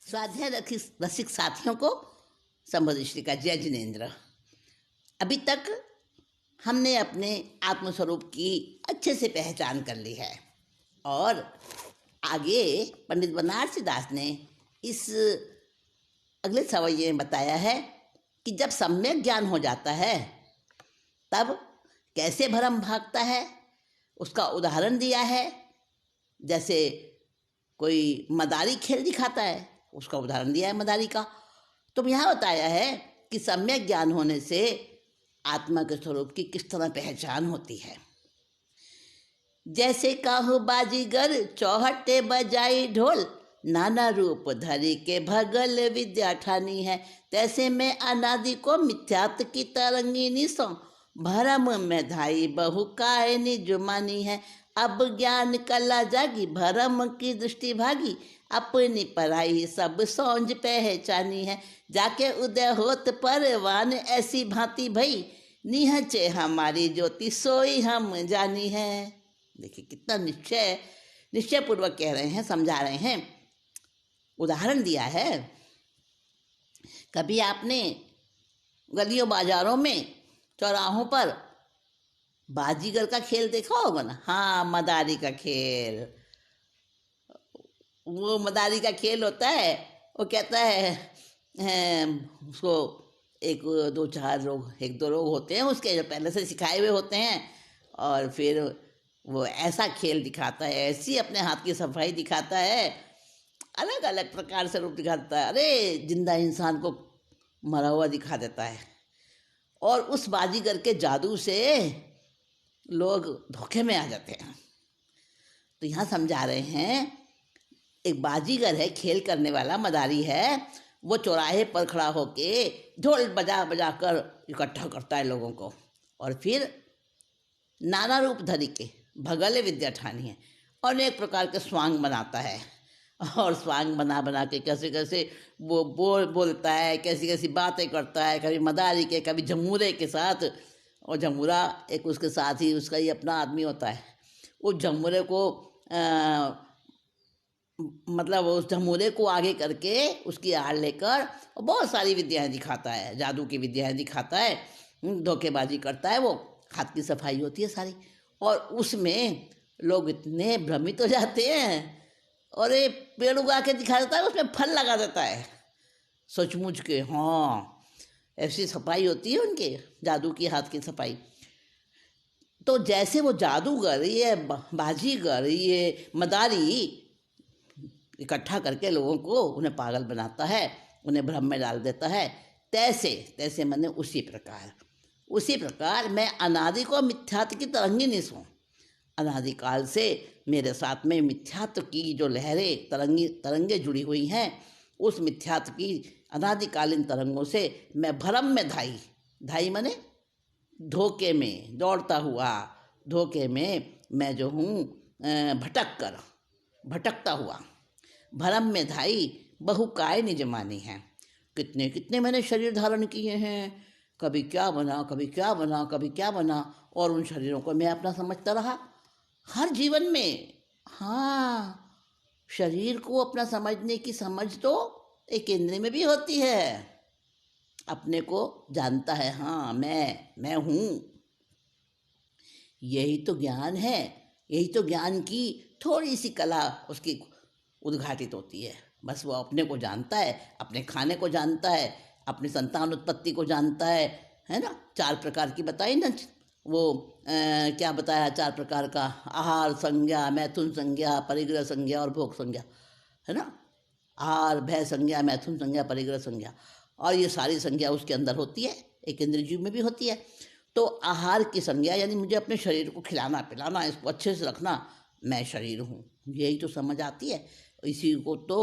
स्वाध्याय रसिक साथियों को संबोधित श्री का जय जिनेन्द्र। अभी तक हमने अपने आत्मस्वरूप की अच्छे से पहचान कर ली है और आगे पंडित बनारसी दास ने इस अगले सवैये में बताया है कि जब सम्यक ज्ञान हो जाता है तब कैसे भ्रम भागता है, उसका उदाहरण दिया है। जैसे कोई मदारी खेल दिखाता है, उसका उदाहरण दिया है मदारी का। तो यहाँ बताया है कि सम्यक ज्ञान होने से आत्मा के स्वरूप की किस तरह पहचान होती है। जैसे काहू बाजीगर चौहट्टे बजाई ढोल, नाना रूप धरी के भगल विद्या ठानी है। तैसे में अनादि को मिथ्यात्व की तरंगिनी सो, भरम में धाई बहु कायनी जुमानी है। अब ज्ञान कला जागी भरम की दृष्टि भागी, अपनी पराई सब सौंझ पहचानी है। जाके उदय होत परवान ऐसी भांति भई, निहचे हमारी ज्योति सोई हम जानी है। देखिए कितना निश्चय पूर्वक कह रहे हैं, समझा रहे हैं, उदाहरण दिया है। कभी आपने गलियों बाजारों में चौराहों पर बाजीगर का खेल देखा होगा ना? हाँ, मदारी का खेल। वो मदारी का खेल होता है, वो कहता है उसको एक दो लोग होते हैं उसके, जो पहले से सिखाए हुए होते हैं, और फिर वो ऐसा खेल दिखाता है, ऐसी अपने हाथ की सफाई दिखाता है, अलग अलग प्रकार से रूप दिखाता है। अरे जिंदा इंसान को मरा हुआ दिखा देता है। और उस बाजीगर के जादू से लोग धोखे में आ जाते हैं। तो यहाँ समझा रहे हैं, एक बाजीगर है, खेल करने वाला मदारी है, वो चौराहे पर खड़ा होके ढोल बजा बजा कर इकट्ठा करता है लोगों को, और फिर नाना रूप धरी के भगल विद्या ठानी है, अनेक प्रकार के स्वांग बनाता है। और स्वांग बना बना के कैसे कैसे वो बोलता है, कैसी कैसी बातें करता है, कभी मदारी के, कभी झमूरे के साथ। और झमूरा एक उसके साथ ही उसका ही अपना आदमी होता है। उस झमूरे को मतलब उस झमूरे को आगे करके उसकी आड़ लेकर बहुत सारी विद्याएं दिखाता है, जादू की विद्याएं दिखाता है, धोखेबाजी करता है। वो हाथ की सफाई होती है सारी, और उसमें लोग इतने भ्रमित हो जाते हैं। और ये पेड़ उगा के दिखा देता है, उसमें फल लगा देता है सचमुच के। हाँ, ऐसी सफाई होती है उनके जादू की हाथ की सफाई। तो जैसे वो जादूगर, ये बाजीगर, ये मदारी इकट्ठा करके लोगों को उन्हें पागल बनाता है, उन्हें भ्रम में डाल देता है, तैसे मैंने उसी प्रकार मैं अनादि को मिथ्यात्व की तरंगिनी हूँ। अनादिकाल से मेरे साथ में मिथ्यात्व की जो लहरें तरंगे जुड़ी हुई हैं, उस मिथ्यात्व की अनादिकालीन तरंगों से मैं भ्रम में धाई माने धोखे में दौड़ता हुआ, धोखे में मैं जो हूँ भटकता हुआ, भ्रम में धाई बहु काय निज मानी है। कितने कितने मैंने शरीर धारण किए हैं, कभी क्या बना, कभी क्या बना, कभी क्या बना, और उन शरीरों को मैं अपना समझता रहा हर जीवन में। हाँ, शरीर को अपना समझने की समझ तो एक इंद्रिय में भी होती है। अपने को जानता है, हाँ मैं हूँ। यही तो ज्ञान है, यही तो ज्ञान की थोड़ी सी कला उसकी उद्घाटित होती है। बस वो अपने को जानता है, अपने खाने को जानता है, अपनी संतान उत्पत्ति को जानता है ना। 4 प्रकार की बताई ना वो, क्या बताया 4 प्रकार का? आहार संज्ञा, मैथुन संज्ञा, परिग्रह संज्ञा और भोग संज्ञा, है ना। आहार, भय संज्ञा, मैथुन संज्ञा, परिग्रह संज्ञा, और ये सारी संज्ञा उसके अंदर होती है, एक इंद्रिय जीव में भी होती है। तो आहार की संज्ञा यानी मुझे अपने शरीर को खिलाना पिलाना, इसको अच्छे से रखना, मैं शरीर हूँ, यही तो समझ आती है। इसी को तो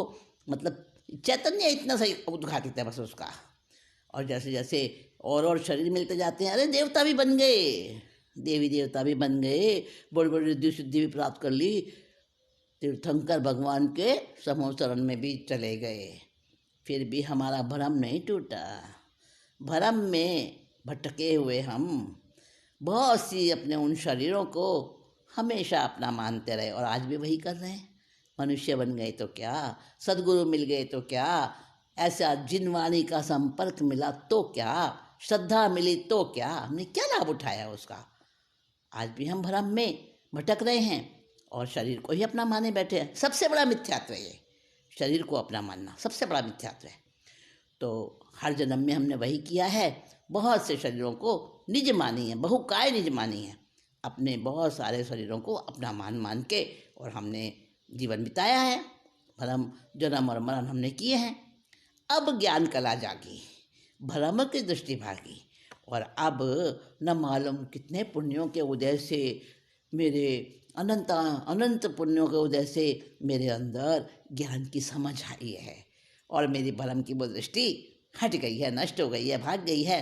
मतलब चैतन्य इतना सही उद्घाटित है बस उसका। और जैसे जैसे और शरीर मिलते जाते हैं, अरे देवता भी बन गए, देवी देवता भी बन गए, बड़ी बड़ी रिद्धि सिद्धि भी प्राप्त कर ली, तीर्थंकर भगवान के समूह शरण में भी चले गए, फिर भी हमारा भ्रम नहीं टूटा। भ्रम में भटके हुए हम बहुत सी अपने उन शरीरों को हमेशा अपना मानते रहे, और आज भी वही कर रहे हैं। मनुष्य बन गए तो क्या, सदगुरु मिल गए तो क्या, ऐसा जिनवाणी का संपर्क मिला तो क्या, श्रद्धा मिली तो क्या, हमने क्या लाभ उठाया उसका। आज भी हम भ्रम में भटक रहे हैं और शरीर को ही अपना माने बैठे हैं। सबसे बड़ा मिथ्यात्व है ये, शरीर को अपना मानना सबसे बड़ा मिथ्यात्व है। तो हर जन्म में हमने वही किया है, बहुत से शरीरों को निज मानी है, बहुकाय निज मानी है, अपने बहुत सारे शरीरों को अपना मान मान के और हमने जीवन बिताया है, भ्रम जन्म और मरण हमने किए हैं। अब ज्ञान कला जागी, भ्रम की दृष्टि भागी, और अब न मालूम कितने पुण्यों के उदय से, मेरे अनंत अनंत पुण्यों के उदय से मेरे अंदर ज्ञान की समझ आई है और मेरी भ्रम की वो दृष्टि हट गई है, नष्ट हो गई है, भाग गई है।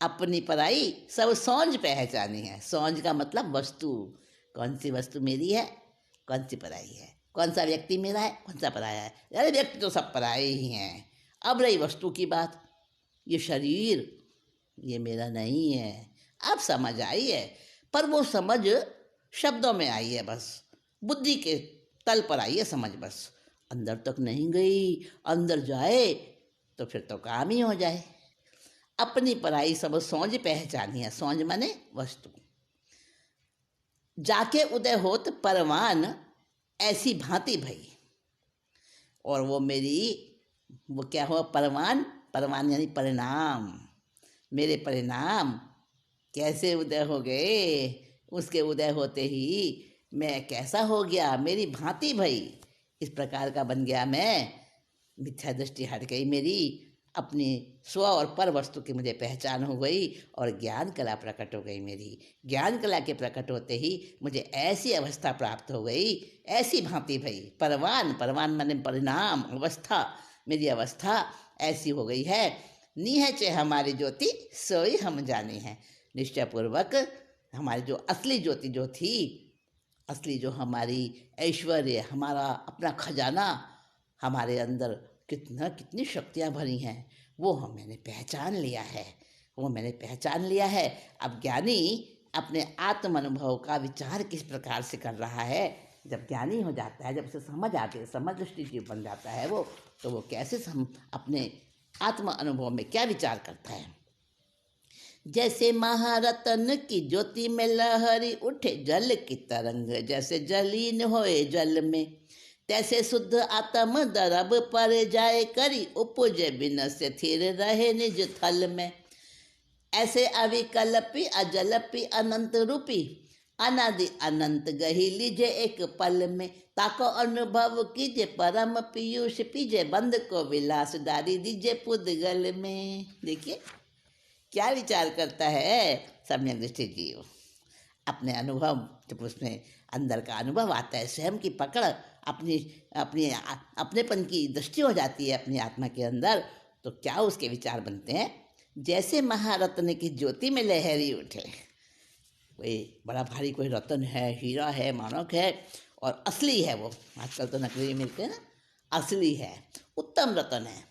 अपनी पराई सब सौंझ पहचानी है। सौंझ का मतलब वस्तु, कौन सी वस्तु मेरी है, कौन सी पराई है, कौन सा व्यक्ति मेरा है, कौन सा पराया है। अरे व्यक्ति तो सब पराए ही हैं। अब रही वस्तु की बात, ये शरीर ये मेरा नहीं है। अब समझ आई है, पर वो समझ शब्दों में आई है, बस बुद्धि के तल पर आई है समझ, बस अंदर तक नहीं गई। अंदर जाए तो फिर तो काम ही हो जाए। अपनी पराई सब सौंझ पहचानी है। सौंझ माने वस्तु। जाके उदय होत परवान ऐसी भांति भई, और वो मेरी वो क्या हुआ, परवान, परवान यानी परिणाम। मेरे परिणाम कैसे उदय हो गए, उसके उदय होते ही मैं कैसा हो गया, मेरी भांति भई, इस प्रकार का बन गया मैं। मिथ्या दृष्टि हट गई मेरी, अपनी स्व और पर वस्तु की मुझे पहचान हो गई और ज्ञान कला प्रकट हो गई मेरी। ज्ञान कला के प्रकट होते ही मुझे ऐसी अवस्था प्राप्त हो गई, ऐसी भांति भई। परवान, परवान माने परिणाम, अवस्था, मेरी अवस्था ऐसी हो गई है। निहचे हमारी ज्योति सोई हम जाने हैं। निश्चय पूर्वक हमारी जो असली ज्योति जो थी, असली जो हमारी ऐश्वर्य, हमारा अपना खजाना, हमारे अंदर कितनी शक्तियाँ भरी हैं, वो मैंने पहचान लिया है, वो मैंने पहचान लिया है। अब ज्ञानी अपने आत्म अनुभव का विचार किस प्रकार से कर रहा है, जब ज्ञानी हो जाता है, जब उसे समझ आती है, समझ दृष्टि जीव बन जाता है वो, तो वो कैसे अपने आत्म अनुभव में क्या विचार करता है। जैसे महारतन की ज्योति में लहरी उठे जल की तरंग, जैसे जलीन होए जल में, तैसे शुद्ध आत्म दरब पर जाए करी, उपजे बिन से थिर रहे निज थल में। ऐसे अविकल्पी अजलपी अनंत रूपी, अनादि अनंत गही लीजे एक पल में। ताको अनुभव कीजे परम पीयूष पीजे, बंद को विलास डारी दीजे पुद्गल में। देखिए क्या विचार करता है सम्यक दृष्टि जीव। अपने अनुभव, जब उसमें अंदर का अनुभव आता है, स्वयं की पकड़, अपनी अपनी अपनेपन की दृष्टि हो जाती है अपनी आत्मा के अंदर, तो क्या उसके विचार बनते हैं। जैसे महारत्न की ज्योति में लहरी उठे, कोई बड़ा भारी कोई रत्न है, हीरा है, मानक है और असली है वो, आजकल तो नकली मिलते हैं ना, असली है, उत्तम रत्न है,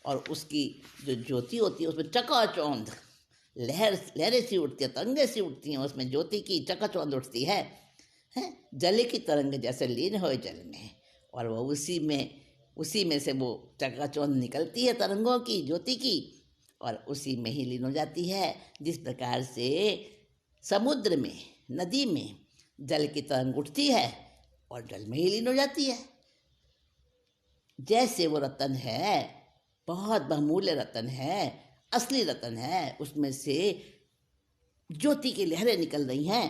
और उसकी जो ज्योति होती है उसमें चकाचौंध लहरें सी उठती है, तरंगें सी उठती हैं, उसमें ज्योति की चकाचौंध उठती है। जल की तरंग जैसे लीन हो जल में, और वो उसी में से वो चकाचौंध निकलती है तरंगों की, ज्योति की, और उसी में ही लीन हो जाती है। जिस प्रकार से समुद्र में, नदी में जल की तरंग उठती है और जल में ही लीन हो जाती है, जैसे वो रतन है, बहुत बहुमूल्य रतन है, असली रतन है, उसमें से ज्योति की लहरें निकल रही हैं,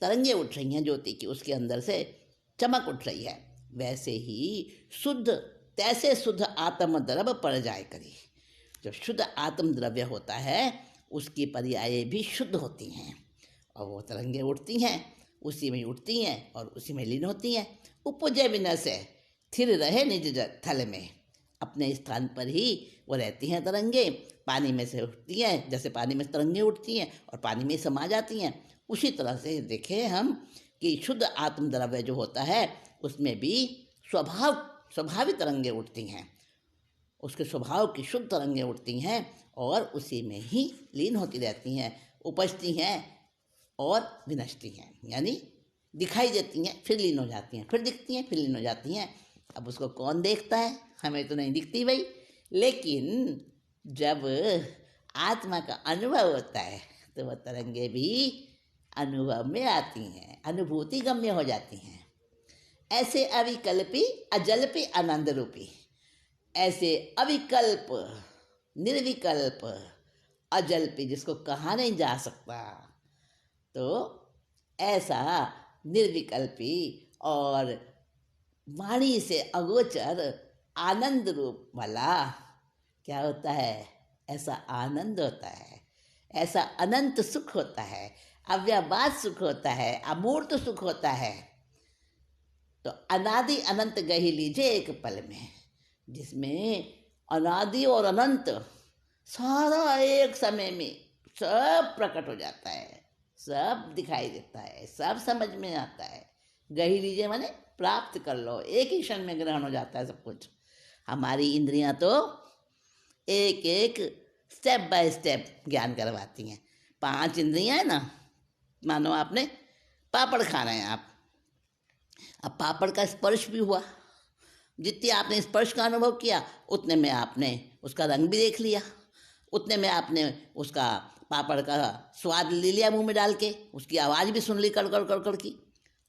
तरंगे उठ रही हैं ज्योति की, उसके अंदर से चमक उठ रही है, वैसे ही शुद्ध, तैसे शुद्ध आत्म द्रव्य पड़ जाए करी। जो शुद्ध आत्म द्रव्य होता है उसकी पर्याय भी शुद्ध होती हैं, और वो तरंगे उठती हैं, उसी में उठती हैं और उसी में लीन होती हैं। उपजे बिना से थिर रहे निज थल में, अपने स्थान पर ही वो रहती हैं तरंगे, पानी में से उठती हैं, जैसे पानी में तरंगे उठती हैं और पानी में समा जाती हैं, उसी तरह से देखें हम कि शुद्ध आत्म द्रव्य जो होता है उसमें भी स्वाभाविक तरंगे उठती हैं, उसके स्वभाव की शुद्ध तरंगे उठती हैं और उसी में ही लीन होती रहती हैं, उपजती हैं और विनष्टी हैं, यानी दिखाई देती हैं फिर लीन हो जाती हैं, फिर दिखती हैं फिर लीन हो जाती हैं। अब उसको कौन देखता है? हमें तो नहीं दिखती भाई। लेकिन जब आत्मा का अनुभव होता है तो वह तरंगे भी अनुभव में आती हैं, अनुभूति गम्य हो जाती हैं। ऐसे अविकल्पी अजल्पी आनंद रूपी, ऐसे अविकल्प निर्विकल्प अजल्पी जिसको कहा नहीं जा सकता, तो ऐसा निर्विकल्पी और वाणी से अगोचर आनंद रूप वाला क्या होता है? ऐसा आनंद होता है, ऐसा अनंत सुख होता है, अव्यवहार सुख होता है, अमूर्त सुख होता है। तो अनादि अनंत गही लीजिए एक पल में, जिसमें अनादि और अनंत सारा एक समय में सब प्रकट हो जाता है, सब दिखाई देता है, सब समझ में आता है। गही लीजिए माने प्राप्त कर लो, एक ही क्षण में ग्रहण हो जाता है सब कुछ। हमारी इंद्रियां तो एक एक स्टेप बाय स्टेप ज्ञान करवाती हैं। 5 इंद्रियां है ना, मानो आपने पापड़ खा रहे हैं आप, अब पापड़ का स्पर्श भी हुआ, जितनी आपने स्पर्श का अनुभव किया उतने में आपने उसका रंग भी देख लिया, उतने में आपने उसका पापड़ का स्वाद ले लिया मुंह में डाल के, उसकी आवाज़ भी सुन ली कड़कड़ कड़कड़ की,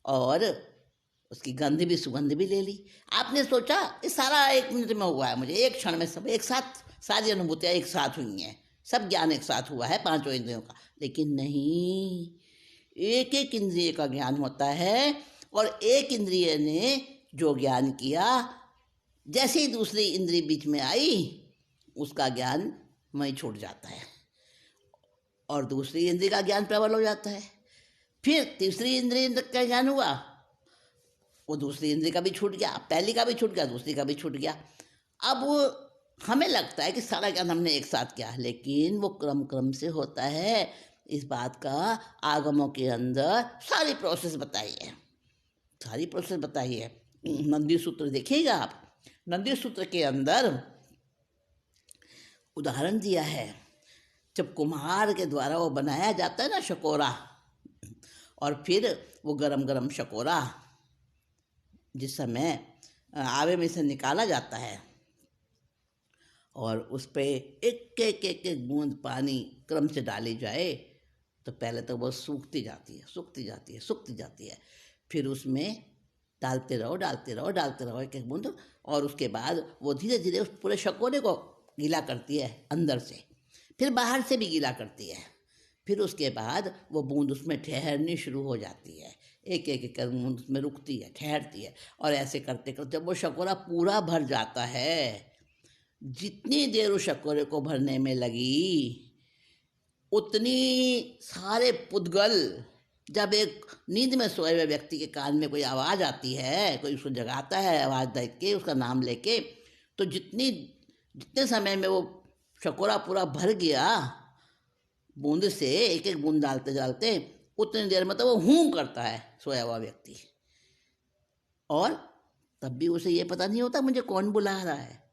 और उसकी गंध भी सुगंध भी ले ली। आपने सोचा ये सारा 1 मिनट में हुआ है, मुझे एक क्षण में सब एक साथ सारी अनुभूतियाँ एक साथ हुई हैं, सब ज्ञान एक साथ हुआ है 5 इंद्रियों का। लेकिन नहीं, एक एक इंद्रिय का ज्ञान होता है, और एक इंद्रिय ने जो ज्ञान किया, जैसे ही दूसरी इंद्रिय बीच में आई उसका ज्ञान वहीं छूट जाता है, और दूसरी इंद्रिय का ज्ञान प्रबल हो जाता है। फिर तीसरी इंद्रिय का ज्ञान हुआ, वो दूसरी इंद्रिय का भी छूट गया, पहली का भी छूट गया, दूसरी का भी छूट गया। अब वो हमें लगता है कि सारा ज्ञान हमने एक साथ किया, लेकिन वो क्रम क्रम से होता है। इस बात का आगमों के अंदर सारी प्रोसेस बताई है, सारी प्रोसेस बताई है। नंदी सूत्र देखिएगा आप, नंदी सूत्र के अंदर उदाहरण दिया है, जब कुम्हार के द्वारा वो बनाया जाता है ना शकोरा, और फिर वो गरम गरम शकोरा जिस समय आवे में से निकाला जाता है, और उस पर एक एक एक एक बूंद पानी क्रम से डाली जाए, तो पहले तो वो सूखती जाती है, सूखती जाती है, सूखती जाती है, फिर उसमें डालते रहो डालते रहो डालते रहो एक एक बूंद, और उसके बाद वो धीरे धीरे उस पूरे शकोरे को गीला करती है अंदर से, फिर बाहर से भी गीला करती है, फिर उसके बाद वो बूंद उसमें ठहरनी शुरू हो जाती है, एक एक एक बूंद उसमें रुकती है, ठहरती है, और ऐसे करते करते जब वो शकोरा पूरा भर जाता है, जितनी देर उस शकोरे को भरने में लगी उतनी सारे पुद्गल, जब एक नींद में सोए हुए व्यक्ति के कान में कोई आवाज़ आती है, कोई उसको जगाता है आवाज़ देख के उसका नाम लेके, तो जितने समय में वो शकोरा पूरा भर गया बूंद से, एक एक बूंद डालते डालते, उतनी देर में तो वो हूँ करता है सोया हुआ व्यक्ति, और तब भी उसे ये पता नहीं होता मुझे कौन बुला रहा है,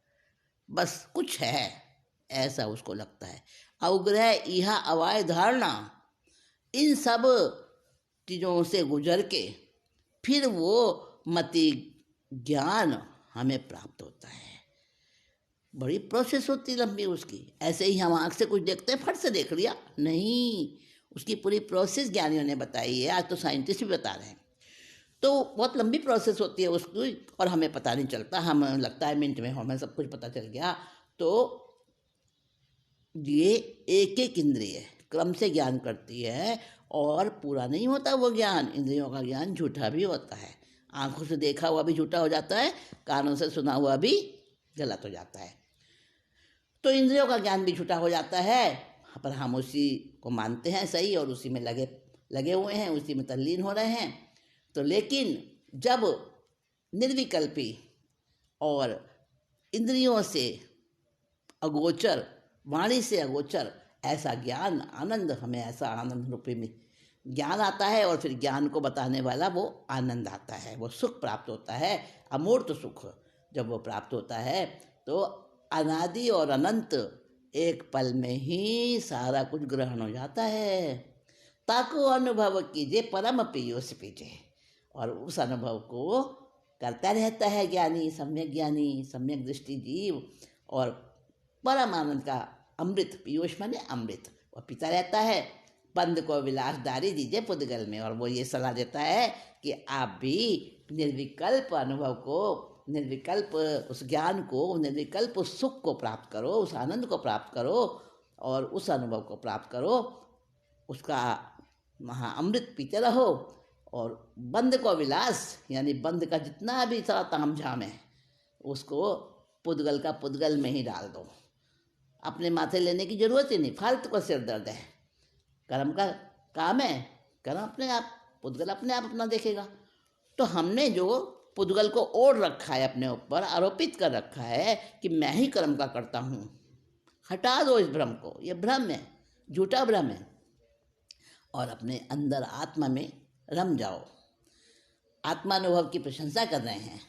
बस कुछ है ऐसा उसको लगता है। अवग्रह इहा अवाय धारणा, इन सब चीज़ों से गुजर के फिर वो मति ज्ञान हमें प्राप्त होता है। बड़ी प्रोसेस होती लंबी उसकी, ऐसे ही हम आँख से कुछ देखते हैं फट से देख लिया, नहीं, उसकी पूरी प्रोसेस ज्ञानियों ने बताई है, आज तो साइंटिस्ट भी बता रहे हैं। तो बहुत लंबी प्रोसेस होती है उसकी, और हमें पता नहीं चलता, हमें लगता है मिनट में हमें सब कुछ पता चल गया। तो ये एक एक इंद्रिय क्रम से ज्ञान करती है, और पूरा नहीं होता वो ज्ञान, इंद्रियों का ज्ञान झूठा भी होता है, आंखों से देखा हुआ भी झूठा हो जाता है, कानों से सुना हुआ भी गलत हो जाता है। तो इंद्रियों का ज्ञान भी झूठा हो जाता है, पर हम उसी को मानते हैं सही, और उसी में लगे हुए हैं, उसी में तल्लीन हो रहे हैं। तो लेकिन जब निर्विकल्पी और इंद्रियों से अगोचर, वाणी से अगोचर ऐसा ज्ञान आनंद, हमें ऐसा आनंद रूपी में ज्ञान आता है, और फिर ज्ञान को बताने वाला वो आनंद आता है, वो सुख प्राप्त होता है, अमूर्त सुख। जब वो प्राप्त होता है तो अनादि और अनंत एक पल में ही सारा कुछ ग्रहण हो जाता है। ताको अनुभव कीजिए परम पीयूष पीजे, और उस अनुभव को करता रहता है ज्ञानी, सम्यक दृष्टि जीव। और परम आनंद का अमृत, पीयूष माने अमृत, वह पीता रहता है। बंद को विलासदारी दीजिए पुद्गल में। और वो ये सलाह देता है कि आप भी निर्विकल्प अनुभव को, निर्विकल्प उस ज्ञान को, निर्विकल्प उस सुख को प्राप्त करो, उस आनंद को प्राप्त करो और उस अनुभव को प्राप्त करो, उसका महा अमृत पीते रहो। और बंद को विलास यानी बंद का जितना भी सारा ताम झाम है उसको पुद्गल का पुद्गल में ही डाल दो। अपने माथे लेने की जरूरत ही नहीं, फालतू का सिर दर्द है। कर्म का काम है, कर्म अपने आप, पुद्गल अपने आप अपना देखेगा। तो हमने जो पुद्गल को ओढ़ रखा है, अपने ऊपर आरोपित कर रखा है कि मैं ही कर्म का करता हूँ, हटा दो इस भ्रम को। ये भ्रम है, झूठा भ्रम है। और अपने अंदर आत्मा में रम जाओ। आत्मानुभव की प्रशंसा कर रहे हैं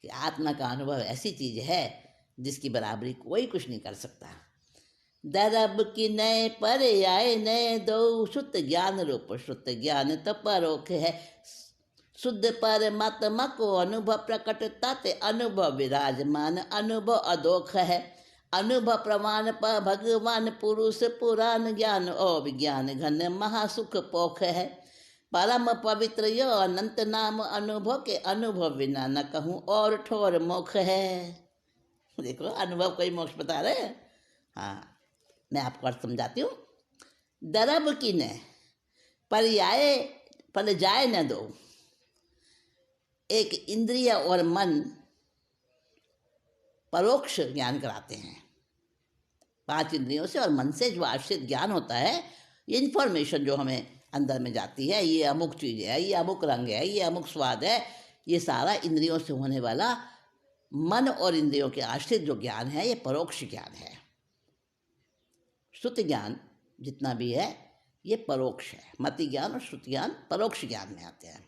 कि आत्मा का अनुभव ऐसी चीज है जिसकी बराबरी कोई कुछ नहीं कर सकता। दरब की नए पर आए नए दो, शुद्ध ज्ञान रूप शुद्ध ज्ञान तो परोक्ष है। शुद्ध परमात्मा को अनुभव प्रकटता ते अनुभव विराजमान, अनुभव अदोख है। अनुभव प्रमाण पर भगवान पुरुष पुराण ज्ञान और विज्ञान घन महासुख पोख है। परम पवित्र यो अनंत नाम अनुभव के, अनुभव बिना न कहूँ और ठोर मोक्ष है। देखो अनुभव कोई मोक्ष बता रहे हैं। हाँ, मैं आपको अर्थ समझाती हूँ। दरब की न पर जाए न दो। एक इंद्रिय और मन परोक्ष ज्ञान कराते हैं। 5 इंद्रियों से और मन से जो आश्रित ज्ञान होता है, ये इन्फॉर्मेशन जो हमें अंदर में जाती है, ये अमुक चीज़ है, ये अमुक रंग है, ये अमुक स्वाद है, ये सारा इंद्रियों से होने वाला मन और इंद्रियों के आश्रित जो ज्ञान है, ये परोक्ष ज्ञान है। श्रुति ज्ञान जितना भी है ये परोक्ष है। मति ज्ञान और श्रुति ज्ञान परोक्ष ज्ञान में आते हैं।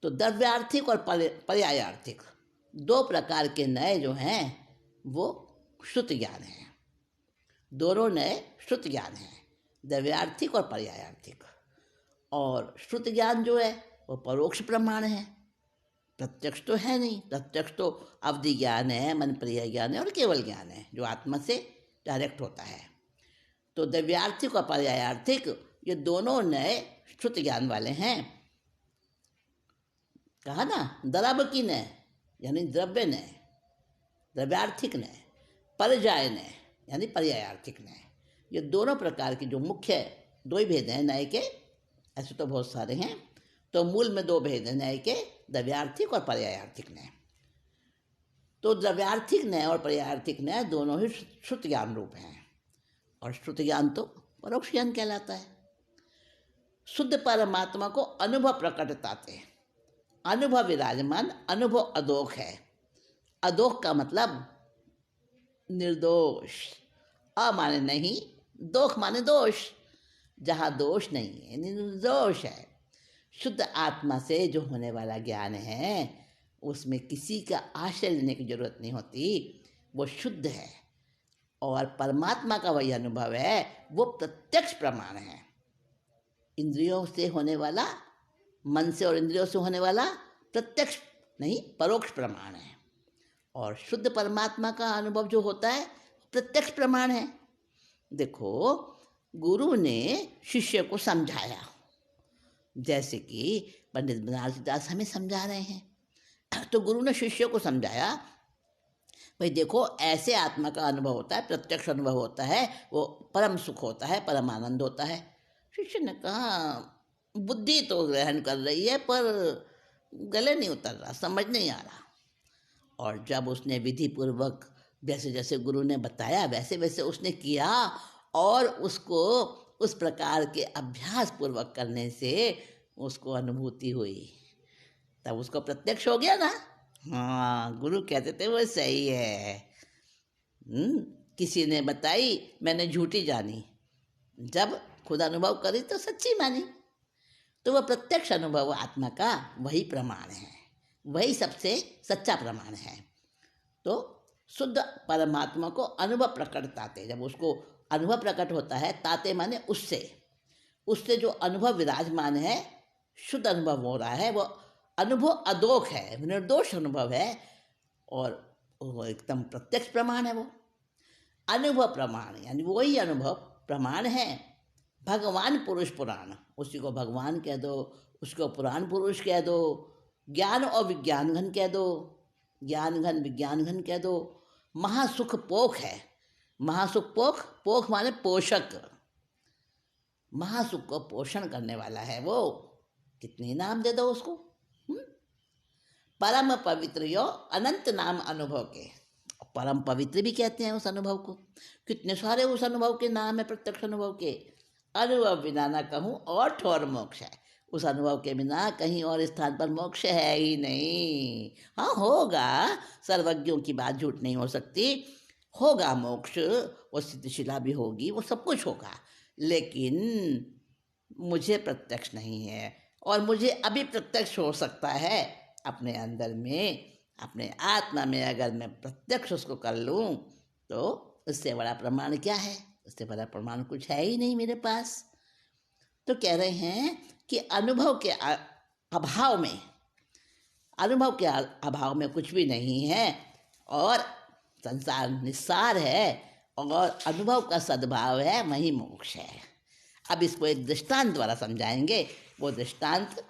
तो द्रव्यार्थिक और पर्यायार्थिक 2 प्रकार के नए जो हैं वो श्रुति ज्ञान है। दोनों नए श्रुति ज्ञान है, द्रव्यार्थिक और पर्यायार्थिक। और श्रुति ज्ञान जो है वो परोक्ष प्रमाण है, प्रत्यक्ष तो है नहीं। प्रत्यक्ष तो अवधि ज्ञान है, मन प्रिय ज्ञान है और केवल ज्ञान है जो आत्मा से डायरेक्ट होता है। तो द्रव्यार्थिक और पर्यायार्थिक ये दोनों नए श्रुति ज्ञान वाले हैं। कहा ना, दरब की नए यानी द्रव्य नए, द्रव्यार्थिक नए, परजाय नए यानी पर्यायार्थिक नए। ये दोनों प्रकार की जो मुख्य 2 ही भेद हैं नए के, ऐसे तो बहुत सारे हैं। तो मूल में 2 भेद हैं नए के, द्रव्यार्थिक और पर्यायार्थिक नए। तो द्रव्यार्थिक नए और पर्यायार्थिक नए दोनों ही श्रुति ज्ञान रूप हैं। और श्रुति ज्ञान तो परोक्ष ज्ञान कहलाता है। शुद्ध परमात्मा को अनुभव प्रकटताते, अनुभव विराजमान, अनुभव अदोख है। अदोख का मतलब निर्दोष, अ माने नहीं, दोख माने दोष। जहाँ दोष नहीं है निर्दोष है। शुद्ध आत्मा से जो होने वाला ज्ञान है उसमें किसी का आश्रय लेने की जरूरत नहीं होती, वो शुद्ध है। और परमात्मा का वही अनुभव है, वो प्रत्यक्ष प्रमाण है। इंद्रियों से होने वाला, मन से और इंद्रियों से होने वाला प्रत्यक्ष नहीं, परोक्ष प्रमाण है। और शुद्ध परमात्मा का अनुभव जो होता है प्रत्यक्ष प्रमाण है। देखो, गुरु ने शिष्य को समझाया, जैसे कि पंडित बनारसी दास हमें समझा रहे हैं। तो गुरु ने शिष्य को समझाया, भाई देखो ऐसे आत्मा का अनुभव होता है, प्रत्यक्ष अनुभव होता है, वो परम सुख होता है, परम आनंद होता है। शिष्य ने कहा, बुद्धि तो ग्रहण कर रही है पर गले नहीं उतर रहा, समझ नहीं आ रहा। और जब उसने विधि पूर्वक जैसे जैसे गुरु ने बताया वैसे वैसे उसने किया और उसको उस प्रकार के अभ्यास पूर्वक करने से उसको अनुभूति हुई, तब उसको प्रत्यक्ष हो गया ना। हाँ, गुरु कहते थे वो सही है। किसी ने बताई, मैंने झूठी जानी, जब खुद अनुभव करी तो सच्ची मानी। तो वह प्रत्यक्ष अनुभव आत्मा का वही प्रमाण है, वही सबसे सच्चा प्रमाण है। तो शुद्ध परमात्मा को अनुभव प्रकटताते, जब उसको अनुभव प्रकट होता है, ताते माने उससे जो अनुभव विराजमान है शुद्ध अनुभव हो रहा है, वो अनुभव अदोष है, निर्दोष अनुभव है, और वो एकदम प्रत्यक्ष प्रमाण है। वो अनुभव प्रमाण यानी वही अनुभव प्रमाण है। भगवान पुरुष पुराण, उसी को भगवान कह दो, उसको पुराण पुरुष कह दो, ज्ञान और विज्ञान घन कह दो, ज्ञान घन विज्ञान घन कह दो। महासुख पोख है, महासुख पोख, पोख माने पोषक, महासुख को पोषण करने वाला है वो। कितने नाम दे दो उसको। परम पवित्र यो अनंत नाम अनुभव के, परम पवित्र भी कहते हैं उस अनुभव को। कितने सारे उस अनुभव के नाम है, प्रत्यक्ष अनुभव के। अनुभव बिना ना कहूँ और ठोर मोक्ष है, उस अनुभव के बिना कहीं और स्थान पर मोक्ष है ही नहीं। हाँ होगा, सर्वज्ञों की बात झूठ नहीं हो सकती, होगा मोक्ष, वो सिद्धिशिला भी होगी, वो सब कुछ होगा, लेकिन मुझे प्रत्यक्ष नहीं है। और मुझे अभी प्रत्यक्ष हो सकता है अपने अंदर में, अपने आत्मा में। अगर मैं प्रत्यक्ष उसको कर लूँ तो उससे बड़ा प्रमाण क्या है, उससे बड़ा प्रमाण कुछ है ही नहीं मेरे पास। तो कह रहे हैं कि अनुभव के अभाव में, अनुभव के अभाव में कुछ भी नहीं है, और संसार निस्सार है, और अनुभव का सद्भाव है, वही मोक्ष है। अब इसको एक दृष्टांत द्वारा समझाएंगे, वो दृष्टांत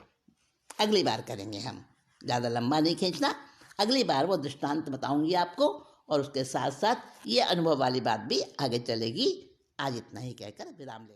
अगली बार करेंगे हम, ज़्यादा लंबा नहीं खींचना। अगली बार वो दृष्टांत बताऊंगी आपको, और उसके साथ साथ ये अनुभव वाली बात भी आगे चलेगी। आज इतना ही कहकर विराम लेते हैं।